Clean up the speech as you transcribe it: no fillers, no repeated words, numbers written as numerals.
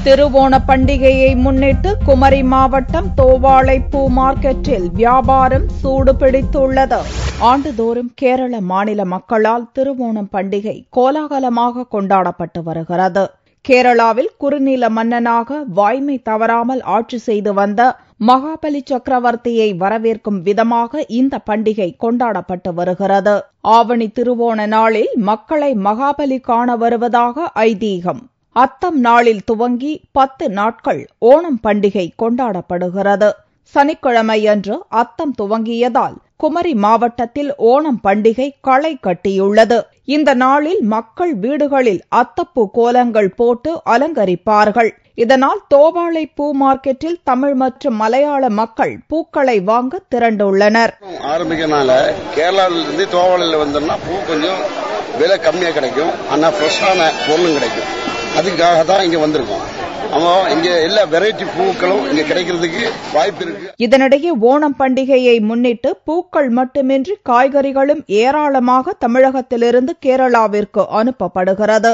திருவோண பண்டிகையை முன்னிட்டு குமரி மாவட்டம் தோவாளை பூ மார்க்கெட்டில் வியாபாரம் சூடுபிடித்துள்ளது. ஆண்டுதோறும் கேரள மாநில மக்களால் திருவோணம் பண்டிகை கோலாகலமாக கொண்டாடப்பட்டு வருகிறது. கேரளாவில் குறுநில மன்னனாக வாய்மை தவறாமல் ஆட்சி செய்து வந்த மகாபலி சக்கரவர்த்தியை வரவேற்கும் விதமாக இந்த பண்டிகை கொண்டாடப்பட்டு வருகிறது. ஆவணி திருவோண நாளில் மக்களை மகாபலி காண வருவதாக ஐதீகம். அத்தம் நாளில் துவங்கி 10 நாட்கள் ஓணம் பண்டிகை கொண்டாடப்படுகிறது. சனிக்கிழமையன்று அத்தம் துவங்கியதால் குமரி மாவட்டத்தில் ஓணம் பண்டிகை களை கட்டியுள்ளது. இந்த நாளில் மக்கள் வீடுகளில் அத்தப்பூ கோலங்கள் போட்டு அலங்கரிப்பார்கள். இதனால் தோவாளை பூ மார்க்கெட்டில் தமிழ் மற்றும் மலையாள மக்கள் பூக்களை வாங்க திரண்டுள்ளனர். ஆரம்பிக்கனால கேரளாவிலிருந்து தோவாளையில் வந்தோம்னா பூ கொஞ்சம் விலை கம்மியா கிடைக்கும். ஆனா ஃப்ரெஷ்ஷான பொருளும் கிடைக்கும். அதுக்காக தான் இங்க வந்திருக்கோம். இங்க எல்லா வெரைட்டி பூக்களும் இங்க கிடைக்கிறதுக்கு வாய்ப்பு இருக்கு. இதனிடையே ஓணம் பண்டிகையை முன்னிட்டு பூக்கள் மட்டுமின்றி காய்கறிகளும் ஏராளமாக தமிழகத்திலிருந்து கேரளாவிற்கு அனுப்பப்படுகிறது.